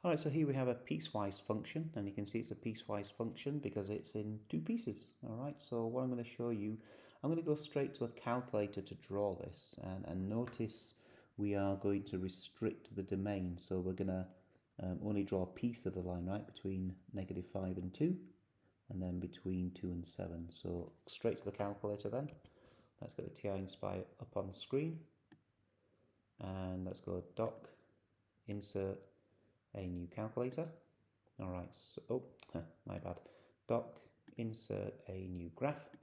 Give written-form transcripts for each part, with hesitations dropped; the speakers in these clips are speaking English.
All right, so here we have a piecewise function, and you can see it's a piecewise function because it's in two pieces. All right, so what I'm going to show you, I'm going to go straight to a calculator to draw this, and notice we are going to restrict the domain. So we're going to only draw a piece of the line, right, between -5 and 2, and then between 2 and 7. So straight to the calculator then. Let's get the TI Nspire up on screen, and let's go doc, insert a new calculator. All right, so, my bad. Doc, insert a new graph,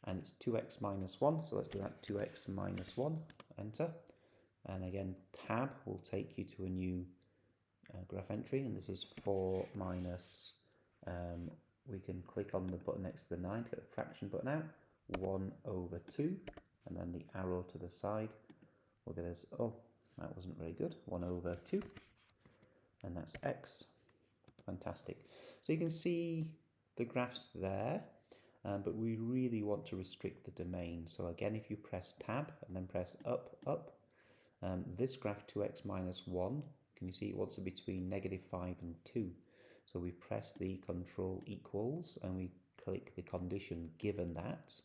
and it's 2x minus 1, so let's do that, 2x minus 1, enter. And again, tab will take you to a new graph entry, and this is 4 minus, we can click on the button next to the 9 to get the fraction button out, 1 over 2, and then the arrow to the side will get us, oh, that wasn't very good, 1 over 2, and that's x. Fantastic. So you can see the graphs there, but we really want to restrict the domain. So again, if you press tab and then press up, this graph 2x minus 1, can you see it wants to be between -5 and 2. So we press the control equals and we click the condition given that,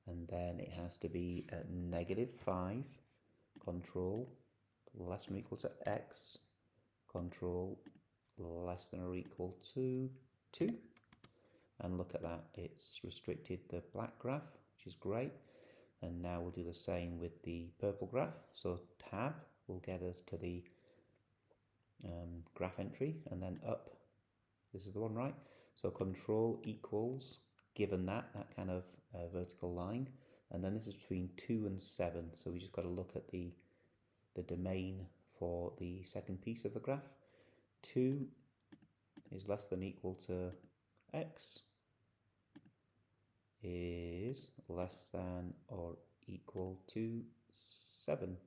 and then it has to be at -5, control less than or equal to x, control less than or equal to 2, and look at that, it's restricted the black graph, which is great. And now we'll do the same with the purple graph. So tab will get us to the graph entry, and then up, this is the one, right? So control equals, given that kind of vertical line, and then this is between 2 and 7, so we just got to look at the domain for the second piece of the graph. 2 is less than or equal to x is less than or equal to 7.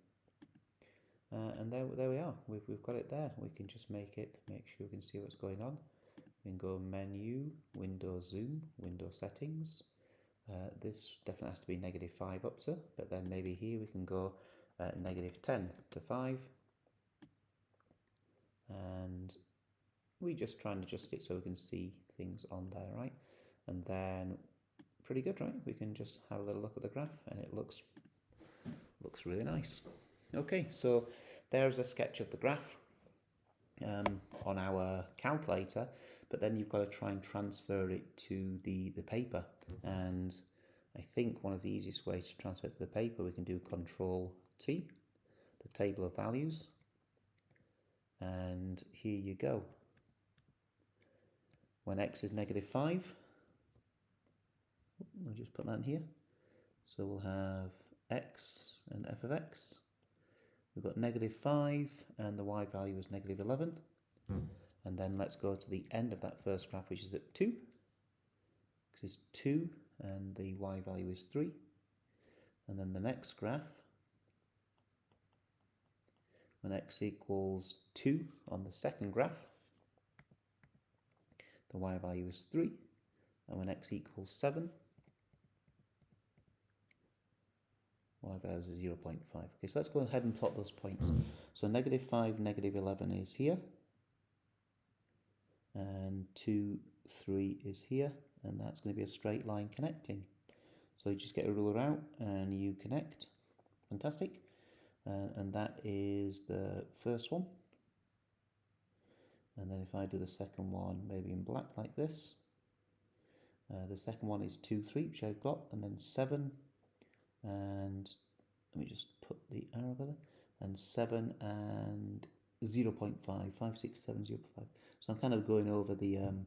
And there we are. We've got it there. We can just make sure we can see what's going on. We can go menu, window zoom, window settings. This definitely has to be -5 up to, but then maybe here we can go -10 to 5. And we just try and adjust it so we can see things on there, right? And then pretty good, right? We can just have a little look at the graph, and it looks really nice. Okay, so there's a sketch of the graph on our calculator, but then you've got to try and transfer it to the paper. And I think one of the easiest ways to transfer it to the paper, we can do Control T, the table of values, and here you go. When x is -5, we'll just put that in here. So we'll have x and f of x. We've got -5 and the y value is -11. And then let's go to the end of that first graph, which is at 2. X is 2 and the y value is 3. And then the next graph, when x equals 2 on the second graph, the y value is 3. And when x equals 7, y values is 0.5. Okay, so let's go ahead and plot those points. So -5, -11 is here, and 2, 3 is here, and that's going to be a straight line connecting. So you just get a ruler out and you connect. Fantastic. And that is the first one. And then if I do the second one, maybe in black like this, the second one is 2, 3, which I've got, and then 7, and let me just put the arrow there, and 7 and 0.5, 5, 6, 7, 0.5. So I'm kind of going over the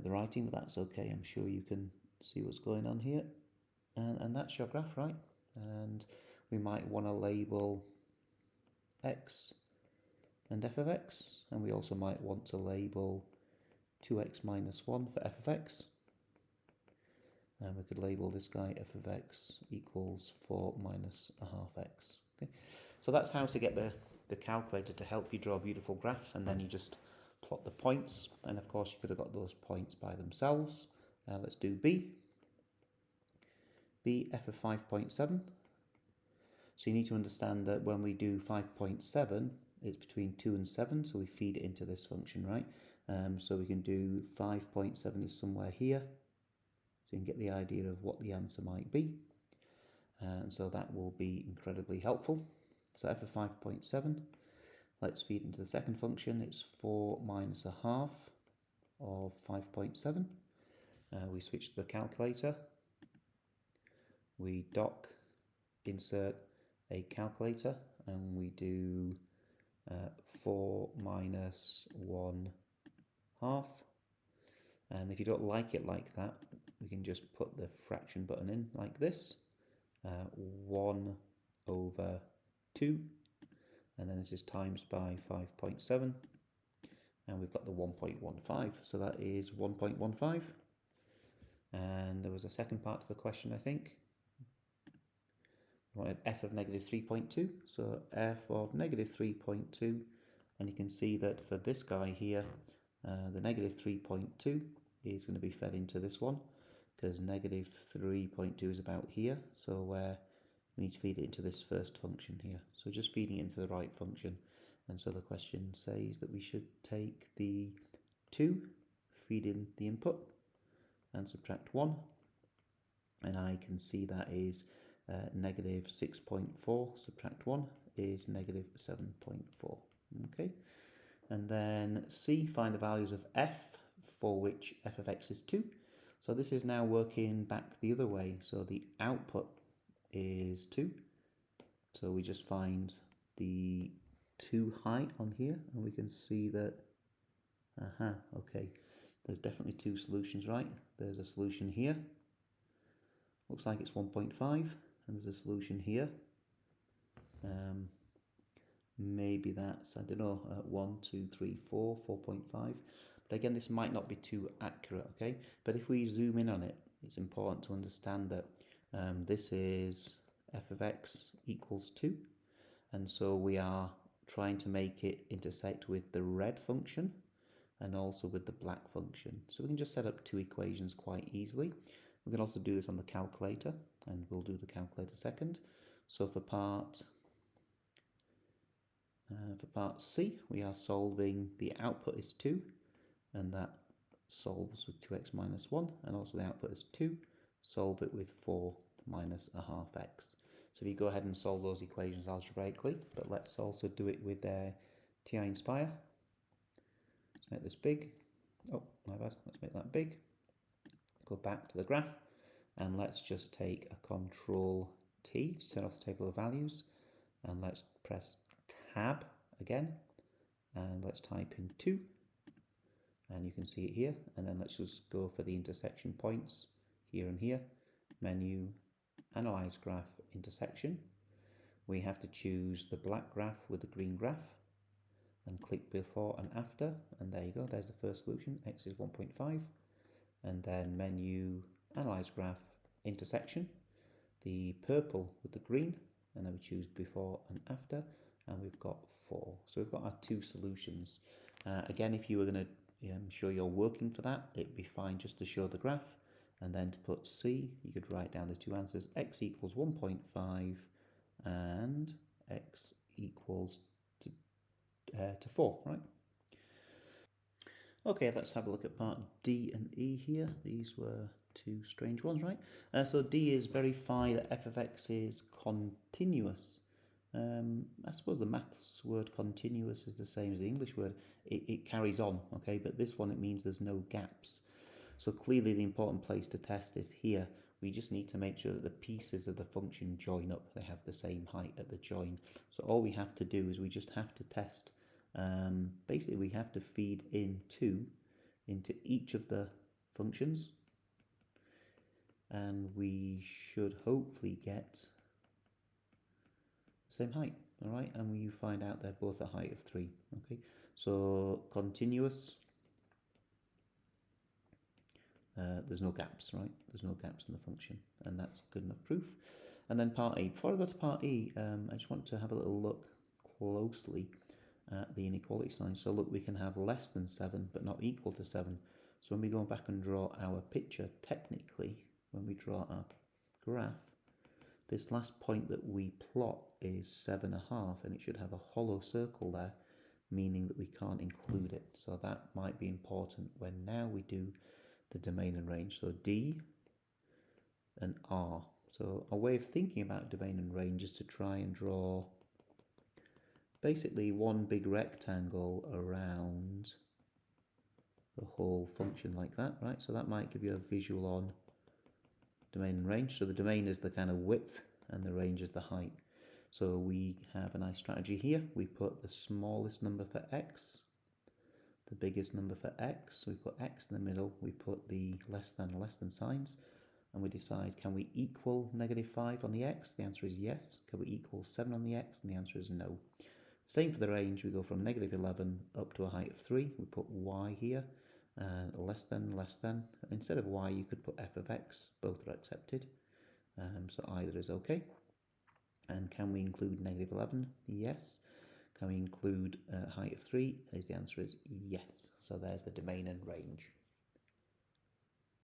writing, but that's okay. I'm sure you can see what's going on here. And that's your graph, right? And we might want to label x and f of x, and we also might want to label 2x minus 1 for f of x. And we could label this guy f of x equals 4 minus a half x. Okay, so that's how to get the calculator to help you draw a beautiful graph, and then you just plot the points. And of course you could have got those points by themselves. Let's do b f of 5.7. So you need to understand that when we do 5.7, it's between 2 and 7, so we feed it into this function, right? So we can do 5.7 is somewhere here, so you can get the idea of what the answer might be. And so that will be incredibly helpful. So f of 5.7, let's feed into the second function. It's 4 minus a half of 5.7. We switch to the calculator. We dock, insert a calculator, and we do 4 minus 1 half. And if you don't like it like that, we can just put the fraction button in like this. 1 over 2, and then this is times by 5.7, and we've got the 1.15, so that is 1.15. And there was a second part to the question, I think. We wanted f of negative 3.2, so f of negative 3.2, and you can see that for this guy here, the negative 3.2 is going to be fed into this one, because negative 3.2 is about here, so we need to feed it into this first function here. So just feeding it into the right function. And so the question says that we should take the 2, feed in the input, and subtract 1. And I can see that is negative 6.4, subtract 1 is negative 7.4. Okay. And then C, find the values of f, for which f of x is 2. So this is now working back the other way. So the output is 2. So we just find the 2 height on here, and we can see that, okay, there's definitely 2 solutions, right? There's a solution here. Looks like it's 1.5, and there's a solution here. Maybe that's, I don't know, 1, 2, 3, 4, 4.5. But again, this might not be too accurate, okay? But if we zoom in on it, it's important to understand that this is f of x equals 2. And so we are trying to make it intersect with the red function and also with the black function. So we can just set up 2 equations quite easily. We can also do this on the calculator, and we'll do the calculator second. So for part C, we are solving, the output is 2, and that solves with 2x minus 1, and also the output is 2, solve it with 4 minus a half x. So if you go ahead and solve those equations algebraically, but let's also do it with TI Nspire. Let's make this big. Oh, my bad, let's make that big. Go back to the graph, and let's just take a Control T to turn off the table of values, and let's press Tab again, and let's type in 2, and you can see it here. And then let's just go for the intersection points here and here. Menu, Analyze Graph, Intersection. We have to choose the black graph with the green graph, and click before and after, and there you go, there's the first solution, x is 1.5. And then menu, Analyze Graph, Intersection, the purple with the green, and then we choose before and after, and we've got 4. So we've got our 2 solutions. Again, if you were going to show you're working for that, it'd be fine just to show the graph, and then to put C, you could write down the 2 answers, x equals 1.5 and x equals to 4, right? Okay, let's have a look at part D and E here. These were 2 strange ones, right? So D is verify that f of x is continuous. I suppose the maths word continuous is the same as the English word. It carries on, okay? But this one, it means there's no gaps. So clearly the important place to test is here. We just need to make sure that the pieces of the function join up. They have the same height at the join. So all we have to do is we just have to test. Basically, we have to feed in 2 into each of the functions, and we should hopefully get the same height, all right? And you find out they're both a height of 3, okay? So continuous, there's no gaps, right? There's no gaps in the function, and that's good enough proof. And then part E. Before I go to part E, I just want to have a little look closely at the inequality sign. So look, we can have less than 7 but not equal to 7. So when we go back and draw our picture, technically when we draw our graph, this last point that we plot is 7.5, and it should have a hollow circle there, meaning that we can't include it. So that might be important when now we do the domain and range. So D and R. So a way of thinking about domain and range is to try and draw basically one big rectangle around the whole function like that, right? So that might give you a visual on domain and range. So the domain is the kind of width and the range is the height. So we have a nice strategy here. We put the smallest number for x, the biggest number for x. We put x in the middle. We put the less than signs. And we decide, can we equal -5 on the x? The answer is yes. Can we equal 7 on the x? And the answer is no. Same for the range. We go from -11 up to a height of 3. We put y here, less than. Instead of y, you could put f of x. Both are accepted. So either is okay. And can we include -11? Yes. Can we include a height of 3? The answer is yes. So there's the domain and range.